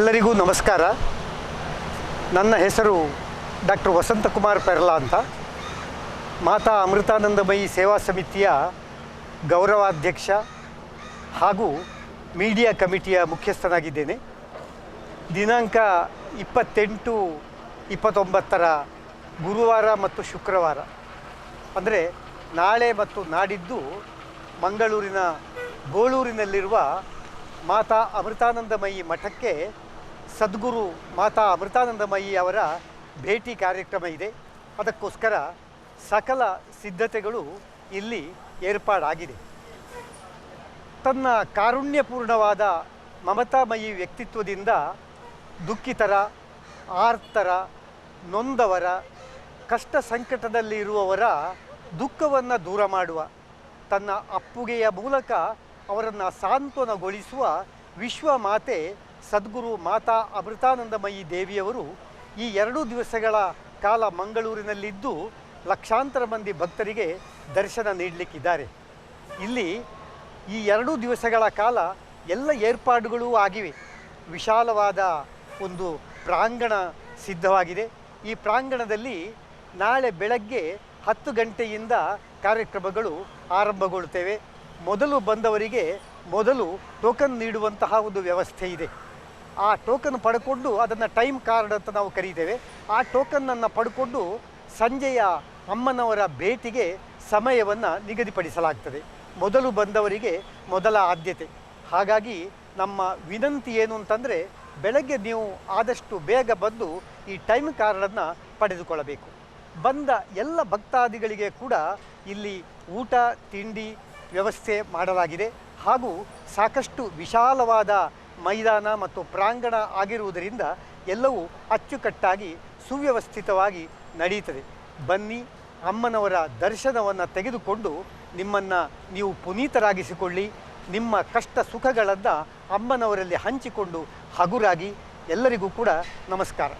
ಎಲ್ಲರಿಗೂ ನಮಸ್ಕಾರ. ನನ್ನ ಹೆಸರು ಡಾಕ್ಟರ್ ವಸಂತಕುಮಾರ್ ಪೆರ್ಲಾ ಅಂತ. ಮಾತಾ ಅಮೃತಾನಂದಮಯಿ ಸೇವಾ ಸಮಿತಿಯ ಗೌರವಾಧ್ಯಕ್ಷ ಹಾಗೂ ಮೀಡಿಯಾ ಕಮಿಟಿಯ ಮುಖ್ಯಸ್ಥನಾಗಿದ್ದೇನೆ. ದಿನಾಂಕ 28-29 ಗುರುವಾರ ಮತ್ತು ಶುಕ್ರವಾರ ಅಂದರೆ ನಾಳೆ ಮತ್ತು ನಾಡಿದ್ದು ಮಂಗಳೂರಿನ ಗೋಳೂರಿನಲ್ಲಿರುವ ಮಾತಾ ಅಮೃತಾನಂದಮಯಿ ಮಠಕ್ಕೆ ಸದ್ಗುರು ಮಾತಾ ಅಮೃತಾನಂದಮಯಿ ಅವರ ಭೇಟಿ ಕಾರ್ಯಕ್ರಮ ಇದೆ. ಅದಕ್ಕೋಸ್ಕರ ಸಕಲ ಸಿದ್ಧತೆಗಳು ಇಲ್ಲಿ ಏರ್ಪಾಡಾಗಿದೆ. ತನ್ನ ಕಾರುಣ್ಯಪೂರ್ಣವಾದ ಮಮತಾಮಯಿ ವ್ಯಕ್ತಿತ್ವದಿಂದ ದುಃಖಿತರ, ಆರ್ತರ, ನೊಂದವರ, ಕಷ್ಟ ಸಂಕಟದಲ್ಲಿ ಇರುವವರ ದುಃಖವನ್ನು ದೂರ ಮಾಡುವ, ತನ್ನ ಅಪ್ಪುಗೆಯ ಮೂಲಕ ಅವರನ್ನು ಸಾಂತ್ವನಗೊಳಿಸುವ ವಿಶ್ವಮಾತೆ ಸದ್ಗುರು ಮಾತಾ ಅಮೃತಾನಂದಮಯಿ ದೇವಿಯವರು ಈ 2 ದಿವಸಗಳ ಕಾಲ ಮಂಗಳೂರಿನಲ್ಲಿದ್ದು ಲಕ್ಷಾಂತರ ಮಂದಿ ಭಕ್ತರಿಗೆ ದರ್ಶನ ನೀಡಲಿಕ್ಕಿದ್ದಾರೆ. ಇಲ್ಲಿ ಈ 2 ದಿವಸಗಳ ಕಾಲ ಎಲ್ಲ ಏರ್ಪಾಡುಗಳೂ ಆಗಿವೆ. ವಿಶಾಲವಾದ ಒಂದು ಪ್ರಾಂಗಣ ಸಿದ್ಧವಾಗಿದೆ. ಈ ಪ್ರಾಂಗಣದಲ್ಲಿ ನಾಳೆ ಬೆಳಗ್ಗೆ 10 ಗಂಟೆಯಿಂದ ಕಾರ್ಯಕ್ರಮಗಳು ಆರಂಭಗೊಳ್ಳುತ್ತವೆ. ಮೊದಲು ಬಂದವರಿಗೆ ಮೊದಲು ಟೋಕನ್ ನೀಡುವಂತಹ ಒಂದು ವ್ಯವಸ್ಥೆ ಇದೆ. ಆ ಟೋಕನ್ ಪಡ್ಕೊಂಡು ಅದನ್ನು ಟೈಮ್ ಕಾರ್ಡ್ ಅಂತ ನಾವು ಕರೀತೇವೆ. ಆ ಟೋಕನ್ನನ್ನು ಪಡ್ಕೊಂಡು ಸಂಜೆಯ ಅಮ್ಮನವರ ಭೇಟಿಗೆ ಸಮಯವನ್ನು ನಿಗದಿಪಡಿಸಲಾಗ್ತದೆ. ಮೊದಲು ಬಂದವರಿಗೆ ಮೊದಲ ಆದ್ಯತೆ. ಹಾಗಾಗಿ ನಮ್ಮ ವಿನಂತಿ ಏನು ಅಂತಂದರೆ, ಬೆಳಗ್ಗೆ ನೀವು ಆದಷ್ಟು ಬೇಗ ಬಂದು ಈ ಟೈಮ್ ಕಾರ್ಡನ್ನು ಪಡೆದುಕೊಳ್ಳಬೇಕು. ಬಂದ ಎಲ್ಲ ಭಕ್ತಾದಿಗಳಿಗೆ ಕೂಡ ಇಲ್ಲಿ ಊಟ ತಿಂಡಿ ವ್ಯವಸ್ಥೆ ಮಾಡಲಾಗಿದೆ. ಹಾಗೂ ಸಾಕಷ್ಟು ವಿಶಾಲವಾದ ಮೈದಾನ ಮತ್ತು ಪ್ರಾಂಗಣ ಆಗಿರುವುದರಿಂದ ಎಲ್ಲವೂ ಅಚ್ಚುಕಟ್ಟಾಗಿ ಸುವ್ಯವಸ್ಥಿತವಾಗಿ ನಡೆಯುತ್ತದೆ. ಬನ್ನಿ, ಅಮ್ಮನವರ ದರ್ಶನವನ್ನು ತೆಗೆದುಕೊಂಡು ನಿಮ್ಮನ್ನು ನೀವು ಪುನೀತರಾಗಿಸಿಕೊಳ್ಳಿ. ನಿಮ್ಮ ಕಷ್ಟ ಸುಖಗಳನ್ನು ಅಮ್ಮನವರಲ್ಲಿ ಹಂಚಿಕೊಂಡು ಹಗುರಾಗಿ. ಎಲ್ಲರಿಗೂ ಕೂಡ ನಮಸ್ಕಾರ.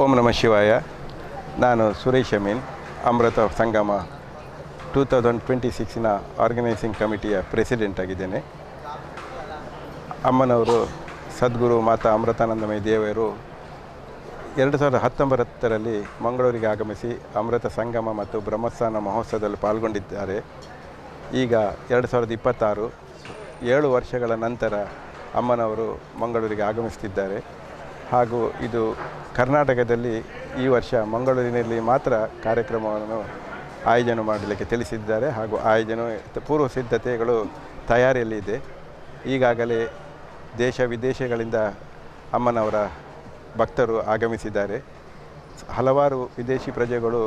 ಓಂ ನಮಃ ಶಿವಾಯ. ನಾನು ಸುರೇಶ್ ಅಮೀನ್, ಅಮೃತ ಸಂಗಮ 2026ನ ಆರ್ಗನೈಸಿಂಗ್ ಕಮಿಟಿಯ ಪ್ರೆಸಿಡೆಂಟ್ ಆಗಿದ್ದೇನೆ. ಅಮ್ಮನವರು ಸದ್ಗುರು ಮಾತಾ ಅಮೃತಾನಂದಮಯಿ ದೇವರು 2019ರಲ್ಲಿ ಮಂಗಳೂರಿಗೆ ಆಗಮಿಸಿ ಅಮೃತ ಸಂಗಮ ಮತ್ತು ಬ್ರಹ್ಮಸ್ಥಾನ ಮಹೋತ್ಸವದಲ್ಲಿ ಪಾಲ್ಗೊಂಡಿದ್ದಾರೆ. ಈಗ 2026 7 ವರ್ಷಗಳ ನಂತರ ಅಮ್ಮನವರು ಮಂಗಳೂರಿಗೆ ಆಗಮಿಸ್ತಿದ್ದಾರೆ. ಹಾಗೂ ಇದು ಕರ್ನಾಟಕದಲ್ಲಿ ಈ ವರ್ಷ ಮಂಗಳೂರಿನಲ್ಲಿ ಮಾತ್ರ ಕಾರ್ಯಕ್ರಮವನ್ನು ಆಯೋಜನೆ ಮಾಡಲಿಕ್ಕೆ ತಿಳಿಸಿದ್ದಾರೆ. ಹಾಗೂ ಪೂರ್ವ ಸಿದ್ಧತೆಗಳು ತಯಾರಿಯಲ್ಲಿದೆ. ಈಗಾಗಲೇ ದೇಶ ವಿದೇಶಗಳಿಂದ ಅಮ್ಮನವರ ಭಕ್ತರು ಆಗಮಿಸಿದ್ದಾರೆ. ಹಲವಾರು ವಿದೇಶಿ ಪ್ರಜೆಗಳು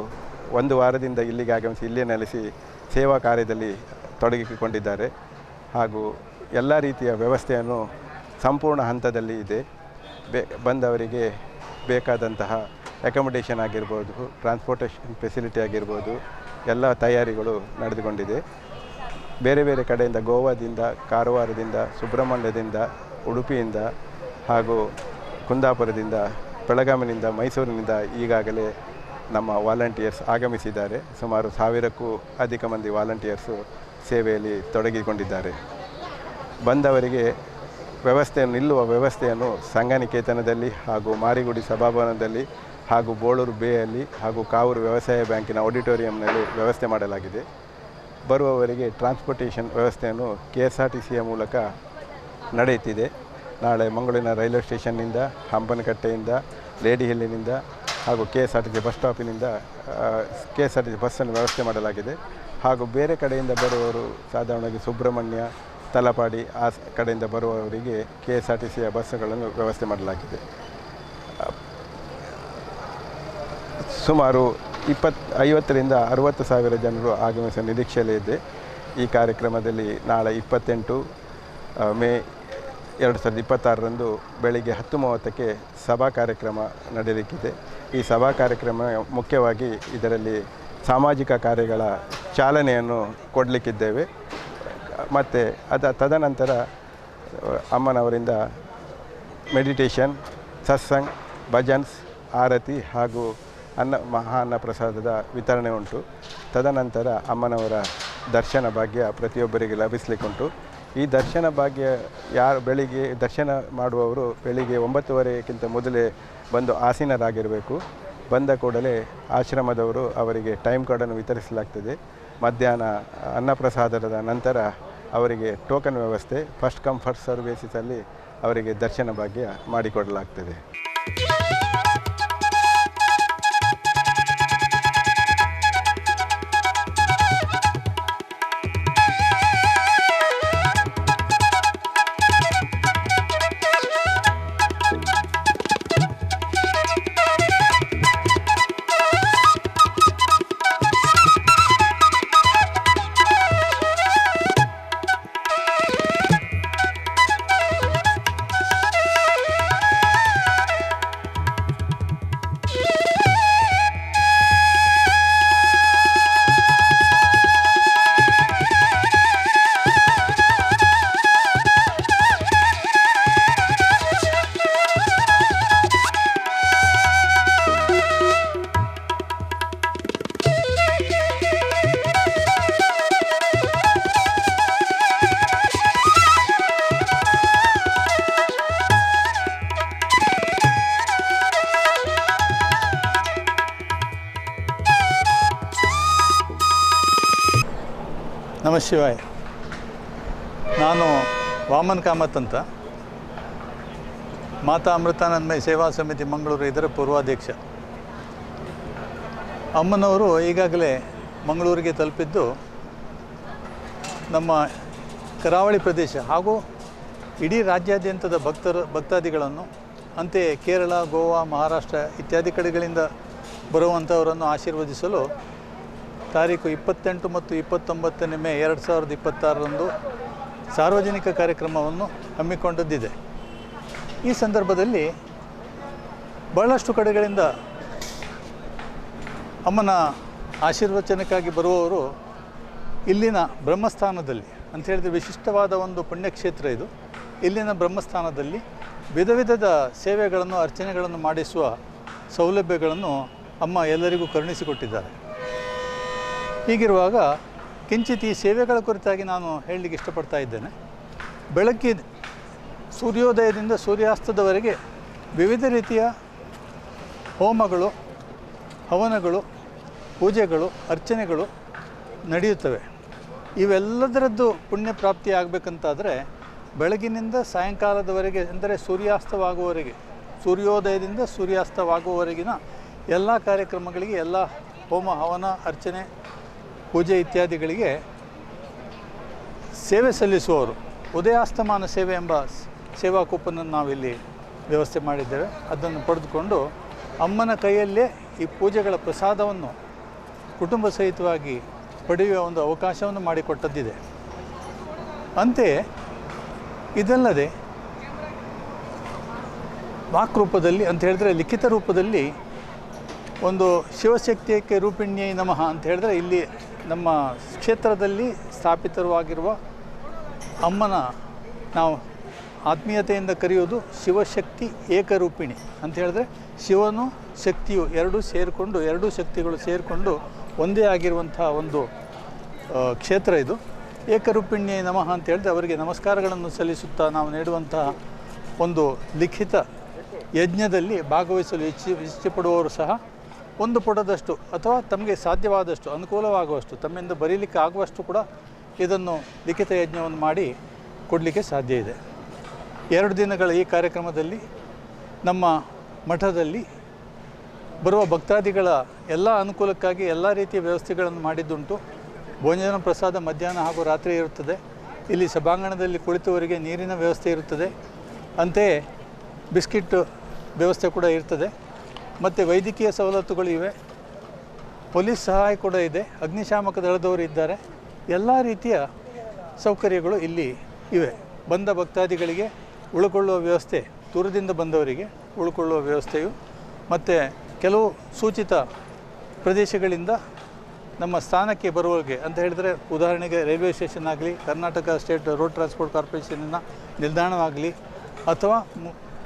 1 ವಾರದಿಂದ ಇಲ್ಲಿಗೆ ಆಗಮಿಸಿ ಇಲ್ಲೇ ನೆಲೆಸಿ ಸೇವಾ ಕಾರ್ಯದಲ್ಲಿ ತೊಡಗಿಕೊಂಡಿದ್ದಾರೆ. ಹಾಗೂ ಎಲ್ಲ ರೀತಿಯ ವ್ಯವಸ್ಥೆಯನ್ನು ಸಂಪೂರ್ಣ ಹಂತದಲ್ಲಿ ಇದೆ. ಬಂದವರಿಗೆ ಬೇಕಾದಂತಹ ಅಕೊಮಡೇಷನ್ ಆಗಿರ್ಬೋದು, ಟ್ರಾನ್ಸ್ಪೋರ್ಟೇಷನ್ ಫೆಸಿಲಿಟಿ ಆಗಿರ್ಬೋದು, ಎಲ್ಲ ತಯಾರಿಗಳು ನಡೆದುಕೊಂಡಿದೆ. ಬೇರೆ ಬೇರೆ ಕಡೆಯಿಂದ ಗೋವಾದಿಂದ, ಕಾರವಾರದಿಂದ, ಸುಬ್ರಹ್ಮಣ್ಯದಿಂದ, ಉಡುಪಿಯಿಂದ ಹಾಗೂ ಕುಂದಾಪುರದಿಂದ, ಬೆಳಗಾವಿನಿಂದ, ಮೈಸೂರಿನಿಂದ ಈಗಾಗಲೇ ನಮ್ಮ ವಾಲಂಟಿಯರ್ಸ್ ಆಗಮಿಸಿದ್ದಾರೆ. ಸುಮಾರು 1000ಕ್ಕೂ ಅಧಿಕ ಮಂದಿ ವಾಲಂಟಿಯರ್ಸು ಸೇವೆಯಲ್ಲಿ ತೊಡಗಿಕೊಂಡಿದ್ದಾರೆ. ಬಂದವರಿಗೆ ನಿಲ್ಲುವ ವ್ಯವಸ್ಥೆಯನ್ನು ಸಂಘನಿಕೇತನದಲ್ಲಿ ಹಾಗೂ ಮಾರಿಗುಡಿ ಸಭಾಭವನದಲ್ಲಿ ಹಾಗೂ ಬೋಳೂರು ಬೇಯಲ್ಲಿ ಹಾಗೂ ಕಾವೂರು ವ್ಯವಸಾಯ ಬ್ಯಾಂಕಿನ ಆಡಿಟೋರಿಯಂನಲ್ಲಿ ವ್ಯವಸ್ಥೆ ಮಾಡಲಾಗಿದೆ. ಬರುವವರಿಗೆ ಟ್ರಾನ್ಸ್ಪೋರ್ಟೇಷನ್ ವ್ಯವಸ್ಥೆಯನ್ನು KSRTCಯ ಮೂಲಕ ನಡೆಯುತ್ತಿದೆ. ನಾಳೆ ಮಂಗಳೂರಿನ ರೈಲ್ವೆ ಸ್ಟೇಷನ್ನಿಂದ, ಹಂಪನಕಟ್ಟೆಯಿಂದ, ಲೇಡಿ ಹಿಲ್ಲಿನಿಂದ ಹಾಗೂ KSRTC ಬಸ್ ಸ್ಟಾಪಿನಿಂದ KSRTC ಬಸ್ಸನ್ನು ವ್ಯವಸ್ಥೆ ಮಾಡಲಾಗಿದೆ. ಹಾಗೂ ಬೇರೆ ಕಡೆಯಿಂದ ಬರುವವರು ಸಾಧಾರಣವಾಗಿ ಸುಬ್ರಹ್ಮಣ್ಯ, ತಲಪಾಡಿ ಆ ಕಡೆಯಿಂದ ಬರುವವರಿಗೆ KSRTCಯ ಬಸ್ಸುಗಳನ್ನು ವ್ಯವಸ್ಥೆ ಮಾಡಲಾಗಿದೆ. ಸುಮಾರು 50ರಿಂದ 60 ಸಾವಿರ ಜನರು ಆಗಮಿಸುವ ನಿರೀಕ್ಷೆಯಲ್ಲಿದೆ. ಈ ಕಾರ್ಯಕ್ರಮದಲ್ಲಿ ನಾಳೆ 28 ಮೇ 2026ರಂದು ಬೆಳಿಗ್ಗೆ 10:30ಕ್ಕೆ ಸಭಾ ಕಾರ್ಯಕ್ರಮ ನಡೆಯಲಿಕ್ಕಿದೆ. ಈ ಸಭಾ ಕಾರ್ಯಕ್ರಮ ಮುಖ್ಯವಾಗಿ ಇದರಲ್ಲಿ ಸಾಮಾಜಿಕ ಕಾರ್ಯಗಳ ಚಾಲನೆಯನ್ನು ಕೊಡಲಿಕ್ಕಿದ್ದೇವೆ. ಮತ್ತು ತದನಂತರ ಅಮ್ಮನವರಿಂದ ಮೆಡಿಟೇಷನ್, ಸತ್ಸಂಗ್, ಭಜನ್ಸ್, ಆರತಿ ಹಾಗೂ ಮಹಾ ಪ್ರಸಾದದ ವಿತರಣೆ ಉಂಟು. ತದನಂತರ ಅಮ್ಮನವರ ದರ್ಶನ ಭಾಗ್ಯ ಪ್ರತಿಯೊಬ್ಬರಿಗೆ ಲಭಿಸಲಿಕ್ಕುಂಟು. ಈ ದರ್ಶನ ಭಾಗ್ಯ ಬೆಳಿಗ್ಗೆ ದರ್ಶನ ಮಾಡುವವರು ಬೆಳಿಗ್ಗೆ 9:30ಕ್ಕಿಂತ ಮೊದಲೇ ಬಂದು ಆಸೀನರಾಗಿರಬೇಕು. ಬಂದ ಕೂಡಲೇ ಆಶ್ರಮದವರು ಅವರಿಗೆ ಟೈಮ್ ಕಾರ್ಡನ್ನು ವಿತರಿಸಲಾಗ್ತದೆ. ಮಧ್ಯಾಹ್ನ ಅನ್ನಪ್ರಸಾದದ ನಂತರ ಅವರಿಗೆ ಟೋಕನ್ ವ್ಯವಸ್ಥೆ, ಫಸ್ಟ್ ಕಮ್ ಫಸ್ಟ್ ಸರ್ವ್ ಬೇಸಿಸಲ್ಲಿ ಅವರಿಗೆ ದರ್ಶನ ಭಾಗ್ಯ ಮಾಡಿಕೊಡಲಾಗ್ತದೆ. ನಮಃ ಶಿವಾಯ. ನಾನು ವಾಮನ್ ಕಾಮತ್ ಅಂತ, ಮಾತಾ ಅಮೃತಾನಂದಮಯ ಸೇವಾ ಸಮಿತಿ ಮಂಗಳೂರು ಇದರ ಪೂರ್ವಾಧ್ಯಕ್ಷ. ಅಮ್ಮನವರು ಈಗಾಗಲೇ ಮಂಗಳೂರಿಗೆ ತಲುಪಿದ್ದು ನಮ್ಮ ಕರಾವಳಿ ಪ್ರದೇಶ ಹಾಗೂ ಇಡೀ ರಾಜ್ಯಾದ್ಯಂತದ ಭಕ್ತಾದಿಗಳನ್ನು, ಅಂತೆಯೇ ಕೇರಳ, ಗೋವಾ, ಮಹಾರಾಷ್ಟ್ರ ಇತ್ಯಾದಿ ಕಡೆಗಳಿಂದ ಬರುವಂಥವರನ್ನು ಆಶೀರ್ವದಿಸಲು ತಾರೀಕು 28 ಮತ್ತು 29 ಮೇ 2026ರಂದು ಸಾರ್ವಜನಿಕ ಕಾರ್ಯಕ್ರಮವನ್ನು ಹಮ್ಮಿಕೊಂಡದ್ದಿದೆ. ಈ ಸಂದರ್ಭದಲ್ಲಿ ಬಹಳಷ್ಟು ಕಡೆಗಳಿಂದ ಅಮ್ಮನ ಆಶೀರ್ವಚನಕ್ಕಾಗಿ ಬರುವವರು ಇಲ್ಲಿನ ಬ್ರಹ್ಮಸ್ಥಾನದಲ್ಲಿ ಅಂತ ಹೇಳಿದರೆ ವಿಶಿಷ್ಟವಾದ ಒಂದು ಪುಣ್ಯಕ್ಷೇತ್ರ ಇದು. ಇಲ್ಲಿನ ಬ್ರಹ್ಮಸ್ಥಾನದಲ್ಲಿ ವಿಧ ವಿಧದ ಸೇವೆಗಳನ್ನು, ಅರ್ಚನೆಗಳನ್ನು ಮಾಡಿಸುವ ಸೌಲಭ್ಯಗಳನ್ನು ಅಮ್ಮ ಎಲ್ಲರಿಗೂ ಕರುಣಿಸಿಕೊಟ್ಟಿದ್ದಾರೆ. ಹೀಗಿರುವಾಗ ಕಿಂಚಿತ್ ಈ ಸೇವೆಗಳ ಕುರಿತಾಗಿ ನಾನು ಹೇಳಲಿಕ್ಕೆ ಇಷ್ಟಪಡ್ತಾ ಇದ್ದೇನೆ. ಬೆಳಗ್ಗೆ ಸೂರ್ಯೋದಯದಿಂದ ಸೂರ್ಯಾಸ್ತದವರೆಗೆ ವಿವಿಧ ರೀತಿಯ ಹೋಮಗಳು, ಹವನಗಳು, ಪೂಜೆಗಳು, ಅರ್ಚನೆಗಳು ನಡೆಯುತ್ತವೆ. ಇವೆಲ್ಲದರದ್ದು ಪುಣ್ಯ ಪ್ರಾಪ್ತಿ ಆಗಬೇಕಂತಾದರೆ ಬೆಳಗಿನಿಂದ ಸಾಯಂಕಾಲದವರೆಗೆ, ಅಂದರೆ ಸೂರ್ಯಾಸ್ತವಾಗುವವರೆಗೆ, ಸೂರ್ಯೋದಯದಿಂದ ಸೂರ್ಯಾಸ್ತವಾಗುವವರೆಗಿನ ಎಲ್ಲ ಕಾರ್ಯಕ್ರಮಗಳಿಗೆ, ಎಲ್ಲ ಹೋಮ ಹವನ ಅರ್ಚನೆ ಪೂಜೆ ಇತ್ಯಾದಿಗಳಿಗೆ ಸೇವೆ ಸಲ್ಲಿಸುವವರು ಉದಯಾಸ್ತಮಾನ ಸೇವೆ ಎಂಬ ಸೇವಾ ಕೂಪನನ್ನು ನಾವಿಲ್ಲಿ ವ್ಯವಸ್ಥೆ ಮಾಡಿದ್ದೇವೆ. ಅದನ್ನು ಪಡೆದುಕೊಂಡು ಅಮ್ಮನ ಕೈಯಲ್ಲೇ ಈ ಪೂಜೆಗಳ ಪ್ರಸಾದವನ್ನು ಕುಟುಂಬ ಸಹಿತವಾಗಿ ಪಡೆಯುವ ಒಂದು ಅವಕಾಶವನ್ನು ಮಾಡಿಕೊಟ್ಟದ್ದಿದೆ. ಅಂತೆಯೇ ಇದಲ್ಲದೆ ವಾಕ್ರೂಪದಲ್ಲಿ ಅಂತ ಹೇಳಿದ್ರೆ ಲಿಖಿತ ರೂಪದಲ್ಲಿ ಒಂದು ಶಿವಶಕ್ತಿಯಕ್ಕೆ ರೂಪಿಣ್ಯೈ ನಮಃ ಅಂತ ಹೇಳಿದ್ರೆ ಇಲ್ಲಿ ನಮ್ಮ ಕ್ಷೇತ್ರದಲ್ಲಿ ಸ್ಥಾಪಿತವಾಗಿರುವ ಅಮ್ಮನ ನಾವು ಆತ್ಮೀಯತೆಯಿಂದ ಕರೆಯೋದು ಶಿವಶಕ್ತಿ ಏಕರೂಪಿಣಿ ಅಂತ ಹೇಳಿದ್ರೆ ಶಿವನು ಶಕ್ತಿಯು ಎರಡೂ ಶಕ್ತಿಗಳು ಸೇರಿಕೊಂಡು ಒಂದೇ ಆಗಿರುವಂಥ ಒಂದು ಕ್ಷೇತ್ರ ಇದು. ಏಕರೂಪಿಣ್ಯೇ ನಮಃ ಅಂತ ಹೇಳಿದ್ರೆ ಅವರಿಗೆ ನಮಸ್ಕಾರಗಳನ್ನು ಸಲ್ಲಿಸುತ್ತಾ ನಾವು ನೀಡುವಂತಹ ಒಂದು ಲಿಖಿತ ಯಜ್ಞದಲ್ಲಿ ಭಾಗವಹಿಸಲು ಇಚ್ಛೆಪಡುವವರು ಸಹ ಒಂದು ಪುಟದಷ್ಟು ಅಥವಾ ತಮಗೆ ಸಾಧ್ಯವಾದಷ್ಟು ಅನುಕೂಲವಾಗುವಷ್ಟು ತಮ್ಮಿಂದ ಬರೀಲಿಕ್ಕೆ ಆಗುವಷ್ಟು ಕೂಡ ಇದನ್ನು ಲಿಖಿತ ಯಜ್ಞವನ್ನು ಮಾಡಿ ಕೊಡಲಿಕ್ಕೆ ಸಾಧ್ಯ ಇದೆ. 2 ದಿನಗಳ ಈ ಕಾರ್ಯಕ್ರಮದಲ್ಲಿ ನಮ್ಮ ಮಠದಲ್ಲಿ ಬರುವ ಭಕ್ತಾದಿಗಳ ಎಲ್ಲ ಅನುಕೂಲಕ್ಕಾಗಿ ಎಲ್ಲ ರೀತಿಯ ವ್ಯವಸ್ಥೆಗಳನ್ನು ಮಾಡಿದ್ದುಂಟು. ಭೋಜನ ಪ್ರಸಾದ ಮಧ್ಯಾಹ್ನ ಹಾಗೂ ರಾತ್ರಿ ಇರುತ್ತದೆ. ಇಲ್ಲಿ ಸಭಾಂಗಣದಲ್ಲಿ ಕುಳಿತವರಿಗೆ ನೀರಿನ ವ್ಯವಸ್ಥೆ ಇರುತ್ತದೆ. ಅಂತೆಯೇ ಬಿಸ್ಕಿಟ್ ವ್ಯವಸ್ಥೆ ಕೂಡ ಇರ್ತದೆ. ಮತ್ತು ವೈದ್ಯಕೀಯ ಸವಲತ್ತುಗಳು ಇವೆ. ಪೊಲೀಸ್ ಸಹಾಯ ಕೂಡ ಇದೆ. ಅಗ್ನಿಶಾಮಕ ದಳದವರು ಇದ್ದಾರೆ. ಎಲ್ಲ ರೀತಿಯ ಸೌಕರ್ಯಗಳು ಇಲ್ಲಿ ಇವೆ. ಬಂದ ಭಕ್ತಾದಿಗಳಿಗೆ ಉಳ್ಕೊಳ್ಳುವ ವ್ಯವಸ್ಥೆ, ದೂರದಿಂದ ಬಂದವರಿಗೆ ಉಳ್ಕೊಳ್ಳುವ ವ್ಯವಸ್ಥೆಯು, ಮತ್ತು ಕೆಲವು ಸೂಚಿತ ಪ್ರದೇಶಗಳಿಂದ ನಮ್ಮ ಸ್ಥಾನಕ್ಕೆ ಬರುವವರಿಗೆ ಅಂತ ಹೇಳಿದರೆ, ಉದಾಹರಣೆಗೆ ರೈಲ್ವೆ ಸ್ಟೇಷನ್ ಆಗಲಿ, ಕರ್ನಾಟಕ ಸ್ಟೇಟ್ ರೋಡ್ ಟ್ರಾನ್ಸ್ಪೋರ್ಟ್ ಕಾರ್ಪೊರೇಷನಿನ ನಿಲ್ದಾಣವಾಗಲಿ, ಅಥವಾ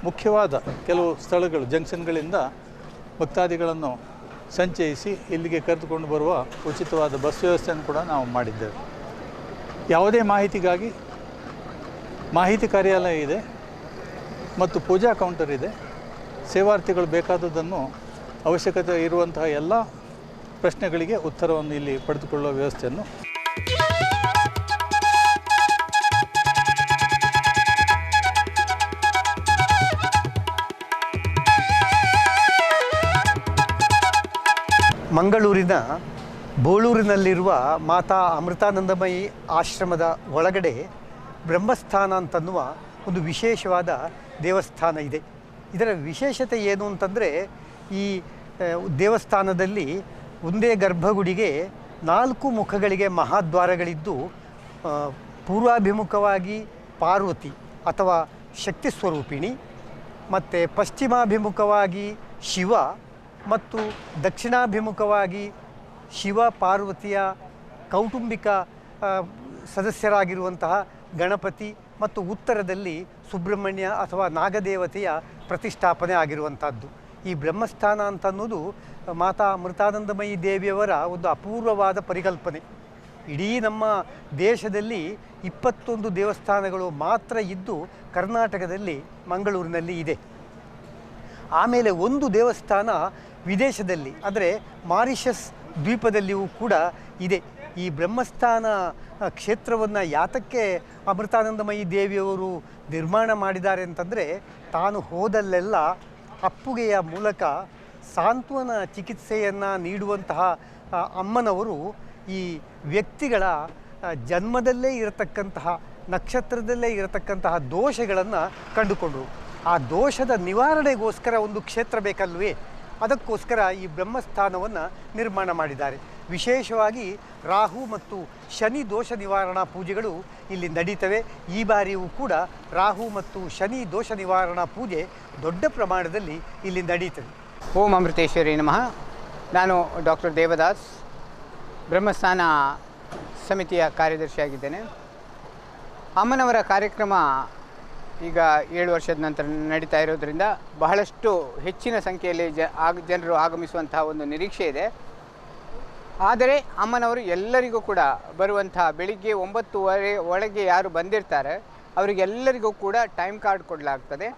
ಮುಖ್ಯವಾದ ಕೆಲವು ಸ್ಥಳಗಳು ಜಂಕ್ಷನ್ಗಳಿಂದ ಭಕ್ತಾದಿಗಳನ್ನು ಸಂಚಯಿಸಿ ಇಲ್ಲಿಗೆ ಕರೆದುಕೊಂಡು ಬರುವ ಉಚಿತವಾದ ಬಸ್ ವ್ಯವಸ್ಥೆಯನ್ನು ಕೂಡ ನಾವು ಮಾಡಿದ್ದೇವೆ. ಯಾವುದೇ ಮಾಹಿತಿಗಾಗಿ ಮಾಹಿತಿ ಕಾರ್ಯಾಲಯ ಇದೆ ಮತ್ತು ಪೂಜಾ ಕೌಂಟರ್ ಇದೆ. ಸೇವಾರ್ಥಿಗಳು ಬೇಕಾದದ್ದನ್ನು ಅವಶ್ಯಕತೆ ಇರುವಂತಹ ಎಲ್ಲ ಪ್ರಶ್ನೆಗಳಿಗೆ ಉತ್ತರವನ್ನು ಇಲ್ಲಿ ಪಡೆದುಕೊಳ್ಳುವ ವ್ಯವಸ್ಥೆಯನ್ನು ಮಂಗಳೂರಿನ ಬೋಳೂರಿನಲ್ಲಿರುವ ಮಾತಾ ಅಮೃತಾನಂದಮಯಿ ಆಶ್ರಮದ ಒಳಗಡೆ ಬ್ರಹ್ಮಸ್ಥಾನ ಅಂತನ್ನುವ ಒಂದು ವಿಶೇಷವಾದ ದೇವಸ್ಥಾನ ಇದೆ. ಇದರ ವಿಶೇಷತೆ ಏನು ಅಂತಂದರೆ, ಈ ದೇವಸ್ಥಾನದಲ್ಲಿ ಒಂದೇ ಗರ್ಭಗುಡಿಗೆ 4 ಮುಖಗಳಿಗೆ ಮಹಾದ್ವಾರಗಳಿದ್ದು, ಪೂರ್ವಾಭಿಮುಖವಾಗಿ ಪಾರ್ವತಿ ಅಥವಾ ಶಕ್ತಿ ಸ್ವರೂಪಿಣಿ, ಮತ್ತು ಪಶ್ಚಿಮಾಭಿಮುಖವಾಗಿ ಶಿವ, ಮತ್ತು ದಕ್ಷಿಣಾಭಿಮುಖವಾಗಿ ಶಿವ ಪಾರ್ವತಿಯ ಕೌಟುಂಬಿಕ ಸದಸ್ಯರಾಗಿರುವಂತಹ ಗಣಪತಿ, ಮತ್ತು ಉತ್ತರದಲ್ಲಿ ಸುಬ್ರಹ್ಮಣ್ಯ ಅಥವಾ ನಾಗದೇವತೆಯ ಪ್ರತಿಷ್ಠಾಪನೆ ಆಗಿರುವಂಥದ್ದು. ಈ ಬ್ರಹ್ಮಸ್ಥಾನ ಅಂತನ್ನೋದು ಮಾತಾ ಅಮೃತಾನಂದಮಯಿ ದೇವಿಯವರ ಒಂದು ಅಪೂರ್ವವಾದ ಪರಿಕಲ್ಪನೆ. ಇಡೀ ನಮ್ಮ ದೇಶದಲ್ಲಿ 21 ದೇವಸ್ಥಾನಗಳು ಮಾತ್ರ ಇದ್ದು ಕರ್ನಾಟಕದಲ್ಲಿ ಮಂಗಳೂರಿನಲ್ಲಿ ಇದೆ. ಆಮೇಲೆ ಒಂದು ದೇವಸ್ಥಾನ ವಿದೇಶದಲ್ಲಿ, ಅಂದರೆ ಮಾರಿಷಸ್ ದ್ವೀಪದಲ್ಲಿಯೂ ಕೂಡ ಇದೆ. ಈ ಬ್ರಹ್ಮಸ್ಥಾನ ಕ್ಷೇತ್ರವನ್ನು ಯಾತಕ್ಕೆ ಅಮೃತಾನಂದಮಯಿ ದೇವಿಯವರು ನಿರ್ಮಾಣ ಮಾಡಿದ್ದಾರೆ ಅಂತಂದರೆ, ತಾನು ಹೋದಲ್ಲೆಲ್ಲ ಅಪ್ಪುಗೆಯ ಮೂಲಕ ಸಾಂತ್ವನ ಚಿಕಿತ್ಸೆಯನ್ನು ನೀಡುವಂತಹ ಅಮ್ಮನವರು ಈ ವ್ಯಕ್ತಿಗಳ ಜನ್ಮದಲ್ಲೇ ಇರತಕ್ಕಂತಹ, ನಕ್ಷತ್ರದಲ್ಲೇ ಇರತಕ್ಕಂತಹ ದೋಷಗಳನ್ನು ಕಂಡುಕೊಂಡರು. ಆ ದೋಷದ ನಿವಾರಣೆಗೋಸ್ಕರ ಒಂದು ಕ್ಷೇತ್ರ ಬೇಕಲ್ವೇ, ಅದಕ್ಕೋಸ್ಕರ ಈ ಬ್ರಹ್ಮಸ್ಥಾನವನ್ನು ನಿರ್ಮಾಣ ಮಾಡಿದ್ದಾರೆ. ವಿಶೇಷವಾಗಿ ರಾಹು ಮತ್ತು ಶನಿ ದೋಷ ನಿವಾರಣಾ ಪೂಜೆಗಳು ಇಲ್ಲಿ ನಡೀತವೆ. ಈ ಬಾರಿಯೂ ಕೂಡ ರಾಹು ಮತ್ತು ಶನಿ ದೋಷ ನಿವಾರಣಾ ಪೂಜೆ ದೊಡ್ಡ ಪ್ರಮಾಣದಲ್ಲಿ ಇಲ್ಲಿ ನಡೀತದೆ. ಓಂ ಅಮೃತೇಶ್ವರಿ ನಮಃ. ನಾನು ಡಾಕ್ಟರ್ ದೇವದಾಸ್, ಬ್ರಹ್ಮಸ್ಥಾನ ಸಮಿತಿಯ ಕಾರ್ಯದರ್ಶಿಯಾಗಿದ್ದೇನೆ. ಅಮ್ಮನವರ ಕಾರ್ಯಕ್ರಮ ಈಗ 7 ವರ್ಷದ ನಂತರ ನಡೀತಾ ಇರೋದರಿಂದ ಬಹಳಷ್ಟು ಹೆಚ್ಚಿನ ಸಂಖ್ಯೆಯಲ್ಲಿ ಜನರು ಆಗಮಿಸುವಂತಹ ಒಂದು ನಿರೀಕ್ಷೆ ಇದೆ. ಆದರೆ ಅಮ್ಮನವರು ಎಲ್ಲರಿಗೂ ಕೂಡ ಬರುವಂಥ ಬೆಳಿಗ್ಗೆ 9:30 ಒಳಗೆ ಯಾರು ಬಂದಿರ್ತಾರೆ ಅವರಿಗೆಲ್ಲರಿಗೂ ಕೂಡ ಟೈಮ್ ಕಾರ್ಡ್ ಕೊಡಲಾಗ್ತದೆ.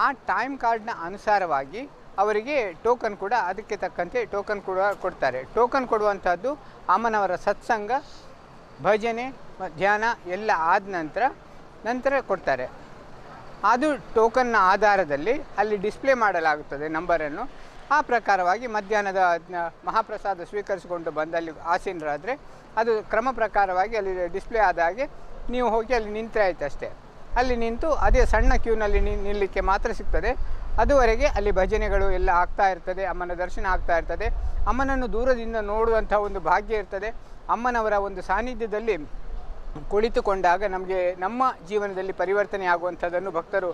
ಆ ಟೈಮ್ ಕಾರ್ಡ್ನ ಅನುಸಾರವಾಗಿ ಅವರಿಗೆ ಟೋಕನ್ ಕೂಡ ಅದಕ್ಕೆ ತಕ್ಕಂತೆ ಟೋಕನ್ ಕೂಡ ಕೊಡ್ತಾರೆ. ಟೋಕನ್ ಕೊಡುವಂಥದ್ದು ಅಮ್ಮನವರ ಸತ್ಸಂಗ, ಭಜನೆ, ಧ್ಯಾನ ಎಲ್ಲ ಆದ ನಂತರ ಕೊಡ್ತಾರೆ. ಅದು ಟೋಕನ್ನ ಆಧಾರದಲ್ಲಿ ಅಲ್ಲಿ ಡಿಸ್ಪ್ಲೇ ಮಾಡಲಾಗುತ್ತದೆ ನಂಬರನ್ನು. ಆ ಪ್ರಕಾರವಾಗಿ ಮಧ್ಯಾಹ್ನದ ಮಹಾಪ್ರಸಾದ ಸ್ವೀಕರಿಸಿಕೊಂಡು ಬಂದಲ್ಲಿ ಆಸೀನರಾದರೆ ಅದು ಕ್ರಮ ಪ್ರಕಾರವಾಗಿ ಅಲ್ಲಿ ಡಿಸ್ಪ್ಲೇ ಆದ ಹಾಗೆ ನೀವು ಹೋಗಿ ಅಲ್ಲಿ ನಿಂತರೆ ಆಯ್ತು ಅಷ್ಟೇ. ಅಲ್ಲಿ ನಿಂತು ಅದೇ ಸಣ್ಣ ಕ್ಯೂನಲ್ಲಿ ನಿಲ್ಲಲಿಕ್ಕೆ ಮಾತ್ರ ಸಿಗ್ತದೆ. ಅದುವರೆಗೆ ಅಲ್ಲಿ ಭಜನೆಗಳು ಎಲ್ಲ ಆಗ್ತಾ ಇರ್ತದೆ, ಅಮ್ಮನ ದರ್ಶನ ಆಗ್ತಾ ಇರ್ತದೆ. ಅಮ್ಮನನ್ನು ದೂರದಿಂದ ನೋಡುವಂಥ ಒಂದು ಭಾಗ್ಯ ಇರ್ತದೆ. ಅಮ್ಮನವರ ಒಂದು ಸಾನ್ನಿಧ್ಯದಲ್ಲಿ ಕುಳಿತುಕೊಂಡಾಗ ನಮಗೆ ನಮ್ಮ ಜೀವನದಲ್ಲಿ ಪರಿವರ್ತನೆ ಆಗುವಂಥದ್ದನ್ನು ಭಕ್ತರು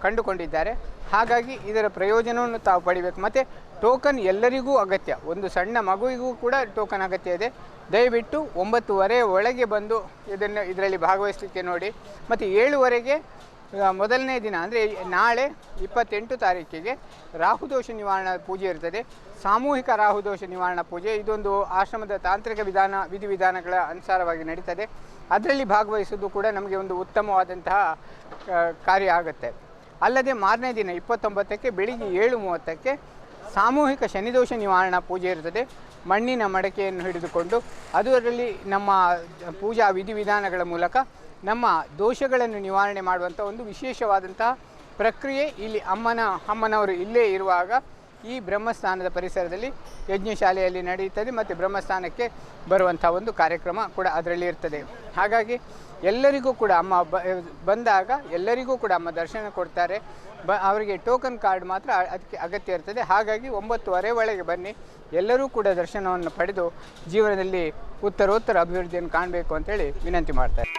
ಕಂಡುಕೊಂಡಿದ್ದಾರೆ. ಹಾಗಾಗಿ ಇದರ ಪ್ರಯೋಜನವನ್ನು ತಾವು ಪಡಿಬೇಕು. ಮತ್ತು ಟೋಕನ್ ಎಲ್ಲರಿಗೂ ಅಗತ್ಯ. ಒಂದು ಸಣ್ಣ ಮಗುವಿಗೂ ಕೂಡ ಟೋಕನ್ ಅಗತ್ಯ ಇದೆ. ದಯವಿಟ್ಟು 9:30 ಒಳಗೆ ಬಂದು ಇದರಲ್ಲಿ ಭಾಗವಹಿಸಲಿಕ್ಕೆ ನೋಡಿ. ಮತ್ತು 7:00 ಮೊದಲನೇ ದಿನ ಅಂದರೆ ನಾಳೆ 28 ತಾರೀಕಿಗೆ ರಾಹುದೋಷ ನಿವಾರಣಾ ಪೂಜೆ ಇರ್ತದೆ. ಸಾಮೂಹಿಕ ರಾಹುದೋಷ ನಿವಾರಣಾ ಪೂಜೆ ಇದೊಂದು ಆಶ್ರಮದ ತಾಂತ್ರಿಕ ವಿಧಿವಿಧಾನಗಳ ಅನುಸಾರವಾಗಿ ನಡೀತದೆ. ಅದರಲ್ಲಿ ಭಾಗವಹಿಸೋದು ಕೂಡ ನಮಗೆ ಒಂದು ಉತ್ತಮವಾದಂತಹ ಕಾರ್ಯ ಆಗುತ್ತೆ. ಅಲ್ಲದೆ ಮಾರನೇ ದಿನ 29ಕ್ಕೆ ಬೆಳಿಗ್ಗೆ 7:30ಕ್ಕೆ ಸಾಮೂಹಿಕ ಶನಿದೋಷ ನಿವಾರಣಾ ಪೂಜೆ ಇರ್ತದೆ. ಮಣ್ಣಿನ ಮಡಕೆಯನ್ನು ಹಿಡಿದುಕೊಂಡು ಅದರಲ್ಲಿ ನಮ್ಮ ಪೂಜಾ ವಿಧಿವಿಧಾನಗಳ ಮೂಲಕ ನಮ್ಮ ದೋಷಗಳನ್ನು ನಿವಾರಣೆ ಮಾಡುವಂಥ ಒಂದು ವಿಶೇಷವಾದಂತಹ ಪ್ರಕ್ರಿಯೆ ಇಲ್ಲಿ ಅಮ್ಮನವರು ಇಲ್ಲೇ ಇರುವಾಗ ಈ ಬ್ರಹ್ಮಸ್ಥಾನದ ಪರಿಸರದಲ್ಲಿ ಯಜ್ಞಶಾಲೆಯಲ್ಲಿ ನಡೆಯುತ್ತದೆ. ಮತ್ತು ಬ್ರಹ್ಮಸ್ಥಾನಕ್ಕೆ ಬರುವಂಥ ಒಂದು ಕಾರ್ಯಕ್ರಮ ಕೂಡ ಅದರಲ್ಲಿ ಇರ್ತದೆ. ಹಾಗಾಗಿ ಎಲ್ಲರಿಗೂ ಕೂಡ ಅಮ್ಮ ಬಂದಾಗ ಎಲ್ಲರಿಗೂ ಕೂಡ ಅಮ್ಮ ದರ್ಶನ ಕೊಡ್ತಾರೆ. ಅವರಿಗೆ ಟೋಕನ್ ಕಾರ್ಡ್ ಮಾತ್ರ ಅದಕ್ಕೆ ಅಗತ್ಯ ಇರ್ತದೆ. ಹಾಗಾಗಿ 9:30 ಒಳಗೆ ಬನ್ನಿ, ಎಲ್ಲರೂ ಕೂಡ ದರ್ಶನವನ್ನು ಪಡೆದು ಜೀವನದಲ್ಲಿ ಉತ್ತರೋತ್ತರ ಅಭಿವೃದ್ಧಿಯನ್ನು ಕಾಣಬೇಕು ಅಂತೇಳಿ ವಿನಂತಿ ಮಾಡ್ತಾರೆ.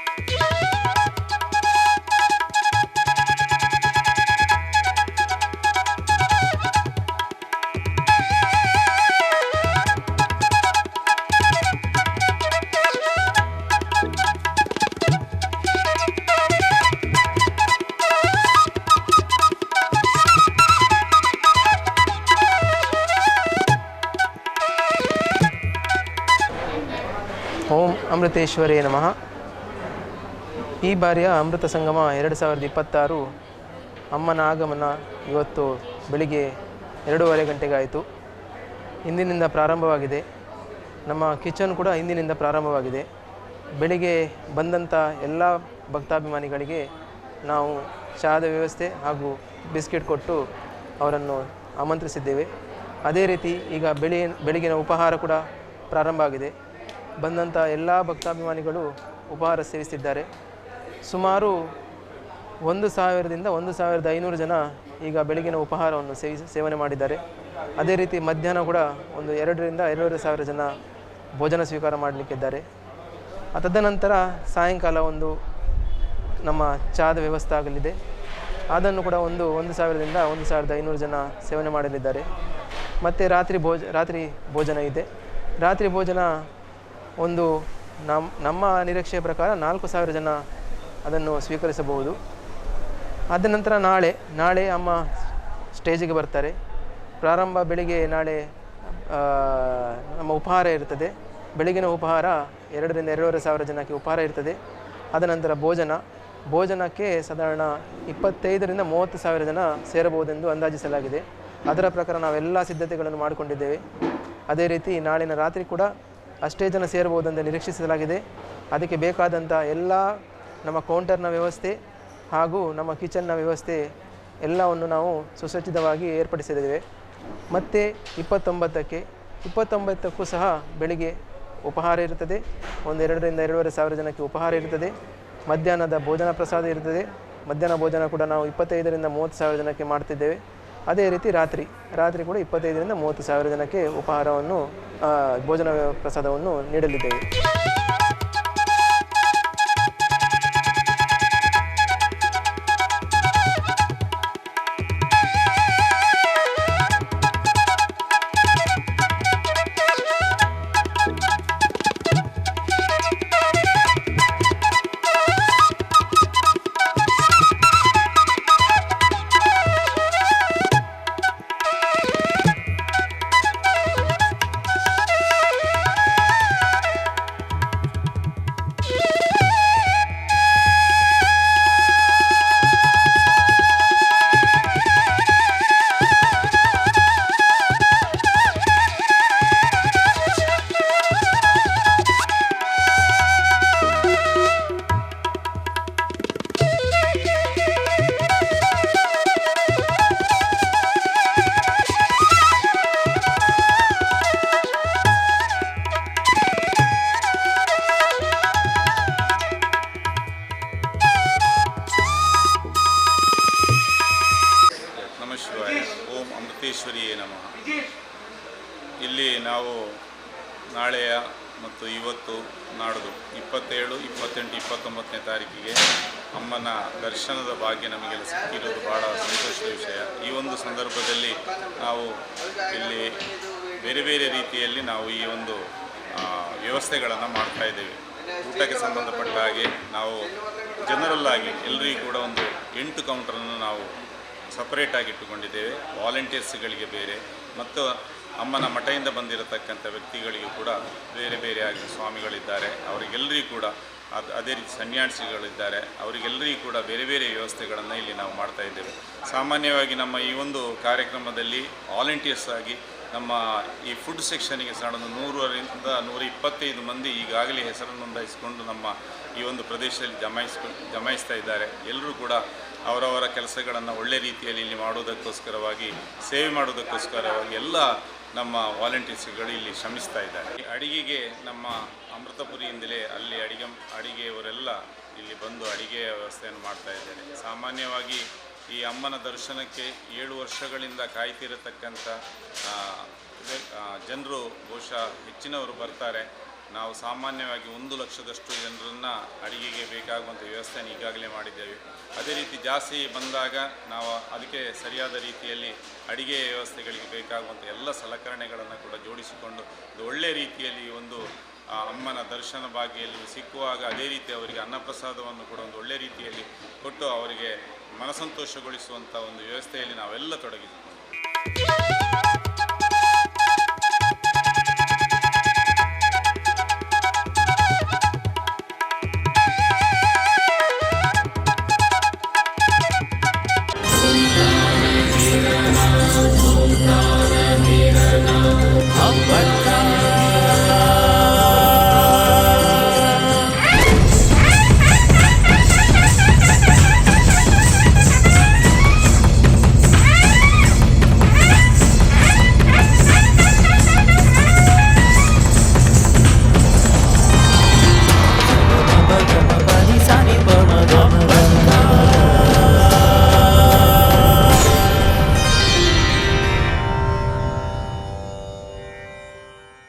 ಓಂ ಅಮೃತೇಶ್ವರೇ ನಮಃ. ಈ ಬಾರಿಯ ಅಮೃತ ಸಂಗಮ 2026 ಅಮ್ಮನ ಆಗಮನ ಇವತ್ತು ಬೆಳಿಗ್ಗೆ 2:30 ಗಂಟೆಗಾಯಿತು. ಇಂದಿನಿಂದ ಪ್ರಾರಂಭವಾಗಿದೆ. ನಮ್ಮ ಕಿಚನ್ ಕೂಡ ಇಂದಿನಿಂದ ಪ್ರಾರಂಭವಾಗಿದೆ. ಬೆಳಿಗ್ಗೆ ಬಂದಂಥ ಎಲ್ಲ ಭಕ್ತಾಭಿಮಾನಿಗಳಿಗೆ ನಾವು ಚಹಾದ ವ್ಯವಸ್ಥೆ ಹಾಗೂ ಬಿಸ್ಕೆಟ್ ಕೊಟ್ಟು ಅವರನ್ನು ಆಮಂತ್ರಿಸಿದ್ದೇವೆ. ಅದೇ ರೀತಿ ಈಗ ಬೆಳಗಿನ ಉಪಹಾರ ಕೂಡ ಪ್ರಾರಂಭ ಆಗಿದೆ. ಬಂದಂಥ ಎಲ್ಲ ಭಕ್ತಾಭಿಮಾನಿಗಳು ಉಪಹಾರ ಸೇವಿಸಿದ್ದಾರೆ. ಸುಮಾರು 1000ದಿಂದ 1500 ಜನ ಈಗ ಬೆಳಗಿನ ಉಪಹಾರವನ್ನು ಸೇವನೆ ಮಾಡಿದ್ದಾರೆ. ಅದೇ ರೀತಿ ಮಧ್ಯಾಹ್ನ ಕೂಡ ಒಂದು 2ರಿಂದ 2,500 ಜನ ಭೋಜನ ಸ್ವೀಕಾರ ಮಾಡಲಿಕ್ಕಿದ್ದಾರೆ. ತದನಂತರ ಸಾಯಂಕಾಲ ಒಂದು ನಮ್ಮ ಚಹಾದ ವ್ಯವಸ್ಥೆ ಆಗಲಿದೆ. ಅದನ್ನು ಕೂಡ 1,000ರಿಂದ 1,500 ಜನ ಸೇವನೆ ಮಾಡಲಿದ್ದಾರೆ. ಮತ್ತು ರಾತ್ರಿ ಭೋಜನ ಇದೆ. ರಾತ್ರಿ ಭೋಜನ ಒಂದು ನಮ್ಮ ನಿರೀಕ್ಷೆಯ ಪ್ರಕಾರ 4,000 ಜನ ಅದನ್ನು ಸ್ವೀಕರಿಸಬಹುದು. ಅದ ನಂತರ ನಾಳೆ ಅಮ್ಮ ಸ್ಟೇಜಿಗೆ ಬರ್ತಾರೆ. ಪ್ರಾರಂಭ ಬೆಳಿಗ್ಗೆ ನಾಳೆ ನಮ್ಮ ಉಪಹಾರ ಇರ್ತದೆ. ಬೆಳಗಿನ ಉಪಹಾರ 2ರಿಂದ 2,500 ಜನಕ್ಕೆ ಉಪಹಾರ ಇರ್ತದೆ. ಅದ ನಂತರ ಭೋಜನಕ್ಕೆ ಸಾಧಾರಣ 25ರಿಂದ 30,000 ಜನ ಸೇರಬಹುದೆಂದು ಅಂದಾಜಿಸಲಾಗಿದೆ. ಅದರ ಪ್ರಕಾರ ನಾವೆಲ್ಲ ಸಿದ್ಧತೆಗಳನ್ನು ಮಾಡಿಕೊಂಡಿದ್ದೇವೆ. ಅದೇ ರೀತಿ ನಾಳಿನ ರಾತ್ರಿ ಕೂಡ ಅಷ್ಟೇ ಜನ ಸೇರಬಹುದೆಂದು ನಿರೀಕ್ಷಿಸಲಾಗಿದೆ. ಅದಕ್ಕೆ ಬೇಕಾದಂಥ ಎಲ್ಲ ನಮ್ಮ ಕೌಂಟರ್ನ ವ್ಯವಸ್ಥೆ ಹಾಗೂ ನಮ್ಮ ಕಿಚನ್ನ ವ್ಯವಸ್ಥೆ ಎಲ್ಲವನ್ನು ನಾವು ಸುಸಜ್ಜಿತವಾಗಿ ಏರ್ಪಡಿಸಿದ್ದೇವೆ. ಮತ್ತು 29ಕ್ಕೂ ಸಹ ಬೆಳಿಗ್ಗೆ ಉಪಹಾರ ಇರ್ತದೆ. 2ರಿಂದ 2,500 ಜನಕ್ಕೆ ಉಪಹಾರ ಇರ್ತದೆ. ಮಧ್ಯಾಹ್ನದ ಭೋಜನ ಪ್ರಸಾದ ಇರ್ತದೆ. ಮಧ್ಯಾಹ್ನ ಭೋಜನ ಕೂಡ ನಾವು 25ರಿಂದ 30,000 ಜನಕ್ಕೆ ಮಾಡ್ತಿದ್ದೇವೆ. ಅದೇ ರೀತಿ ರಾತ್ರಿ ಕೂಡ 25ರಿಂದ 30,000 ಜನಕ್ಕೆ ಉಪಹಾರವನ್ನು ಭೋಜನ ಪ್ರಸಾದವನ್ನು ನೀಡಲಿದ್ದೇವೆ. ಅಮೃತೇಶ್ವರಿಯೇ ನಮಃ. ಇಲ್ಲಿ ನಾವು ನಾಳೆಯ ಮತ್ತು ಇವತ್ತು ನಾಡ್ದು 27, 28, 29ನೇ ತಾರೀಕಿಗೆ ಅಮ್ಮನ ದರ್ಶನದ ಭಾಗ್ಯ ನಮಗೆಲ್ಲ ಸಿಕ್ಕಿರೋದು ಭಾಳ ಸಂತೋಷದ ವಿಷಯ. ಈ ಒಂದು ಸಂದರ್ಭದಲ್ಲಿ ನಾವು ಇಲ್ಲಿ ಬೇರೆ ಬೇರೆ ರೀತಿಯಲ್ಲಿ ನಾವು ಈ ಒಂದು ವ್ಯವಸ್ಥೆಗಳನ್ನು ಮಾಡ್ತಾಯಿದ್ದೇವೆ. ಊಟಕ್ಕೆ ಸಂಬಂಧಪಟ್ಟ ಹಾಗೆ ನಾವು ಜನರಲ್ಲಾಗಿ ಎಲ್ಲರಿಗೂ ಕೂಡ ಒಂದು 8 ಕೌಂಟರನ್ನು ನಾವು ಸಪರೇಟಾಗಿ ಇಟ್ಟುಕೊಂಡಿದ್ದೇವೆ. ವಾಲಂಟಿಯರ್ಸ್ಗಳಿಗೆ ಬೇರೆ ಮತ್ತು ಅಮ್ಮನ ಮಠದಿಂದ ಬಂದಿರತಕ್ಕಂಥ ವ್ಯಕ್ತಿಗಳಿಗೂ ಕೂಡ ಬೇರೆ ಬೇರೆಯಾಗಿ ಸ್ವಾಮಿಗಳಿದ್ದಾರೆ. ಅವರಿಗೆಲ್ಲರಿಗೂ ಕೂಡ ಅದೇ ರೀತಿ ಸನ್ಯಾಸಿಗಳಿದ್ದಾರೆ. ಅವರಿಗೆಲ್ಲರಿಗೂ ಕೂಡ ಬೇರೆ ಬೇರೆ ವ್ಯವಸ್ಥೆಗಳನ್ನು ಇಲ್ಲಿ ನಾವು ಮಾಡ್ತಾ ಇದ್ದೇವೆ. ಸಾಮಾನ್ಯವಾಗಿ ನಮ್ಮ ಈ ಒಂದು ಕಾರ್ಯಕ್ರಮದಲ್ಲಿ ವಾಲಂಟಿಯರ್ಸ್ ಆಗಿ ನಮ್ಮ ಈ ಫುಡ್ ಸೆಕ್ಷನ್ಗೆ ಸಾಡೋದು 100ರಿಂದ 125 ಮಂದಿ ಈಗಾಗಲೇ ಹೆಸರನ್ನು ನೋಂದಾಯಿಸಿಕೊಂಡು ನಮ್ಮ ಈ ಒಂದು ಪ್ರದೇಶದಲ್ಲಿ ಜಮಾಯಿಸ್ತಾ ಇದ್ದಾರೆ. ಎಲ್ಲರೂ ಕೂಡ ಅವರವರ ಕೆಲಸಗಳನ್ನು ಒಳ್ಳೆ ರೀತಿಯಲ್ಲಿ ಇಲ್ಲಿ ಮಾಡುವುದಕ್ಕೋಸ್ಕರವಾಗಿ, ಸೇವೆ ಮಾಡುವುದಕ್ಕೋಸ್ಕರವಾಗಿ ಎಲ್ಲ ನಮ್ಮ ವಾಲಂಟಿಯರ್ಸ್ಗಳು ಇಲ್ಲಿ ಶ್ರಮಿಸ್ತಾ ಇದ್ದಾರೆ. ಅಡಿಗೆಗೆ ನಮ್ಮ ಅಮೃತಪುರಿಯಿಂದಲೇ ಅಲ್ಲಿ ಅಡಿಗೆಯವರೆಲ್ಲ ಇಲ್ಲಿ ಬಂದು ಅಡಿಗೆಯ ವ್ಯವಸ್ಥೆಯನ್ನು ಮಾಡ್ತಾ ಇದ್ದಾರೆ. ಸಾಮಾನ್ಯವಾಗಿ ಈ ಅಮ್ಮನ ದರ್ಶನಕ್ಕೆ 7 ವರ್ಷಗಳಿಂದ ಕಾಯ್ತಿರತಕ್ಕಂಥ ಜನರು ಬಹುಶಃ ಹೆಚ್ಚಿನವರು ಬರ್ತಾರೆ. ನಾವು ಸಾಮಾನ್ಯವಾಗಿ 1 ಲಕ್ಷದಷ್ಟು ಜನರನ್ನು ಅಡಿಗೆಗೆ ಬೇಕಾಗುವಂಥ ವ್ಯವಸ್ಥೆಯನ್ನು ಈಗಾಗಲೇ ಮಾಡಿದ್ದೇವೆ. ಅದೇ ರೀತಿ ಜಾಸ್ತಿ ಬಂದಾಗ ನಾವು ಅದಕ್ಕೆ ಸರಿಯಾದ ರೀತಿಯಲ್ಲಿ ಅಡಿಗೆ ವ್ಯವಸ್ಥೆಗಳಿಗೆ ಬೇಕಾಗುವಂಥ ಎಲ್ಲ ಸಲಕರಣೆಗಳನ್ನು ಕೂಡ ಜೋಡಿಸಿಕೊಂಡು ಒಳ್ಳೆಯ ರೀತಿಯಲ್ಲಿ ಒಂದು ಅಮ್ಮನ ದರ್ಶನ ಭಾಗಿಯಲ್ಲಿ ಸಿಕ್ಕುವಾಗ ಅದೇ ರೀತಿ ಅವರಿಗೆ ಅನ್ನಪ್ರಸಾದವನ್ನು ಕೂಡ ಒಂದು ಒಳ್ಳೆಯ ರೀತಿಯಲ್ಲಿ ಕೊಟ್ಟು ಅವರಿಗೆ ಮನಸಂತೋಷಗೊಳಿಸುವಂಥ ಒಂದು ವ್ಯವಸ್ಥೆಯಲ್ಲಿ ನಾವೆಲ್ಲ ತೊಡಗಿಸಿಕೊಂಡು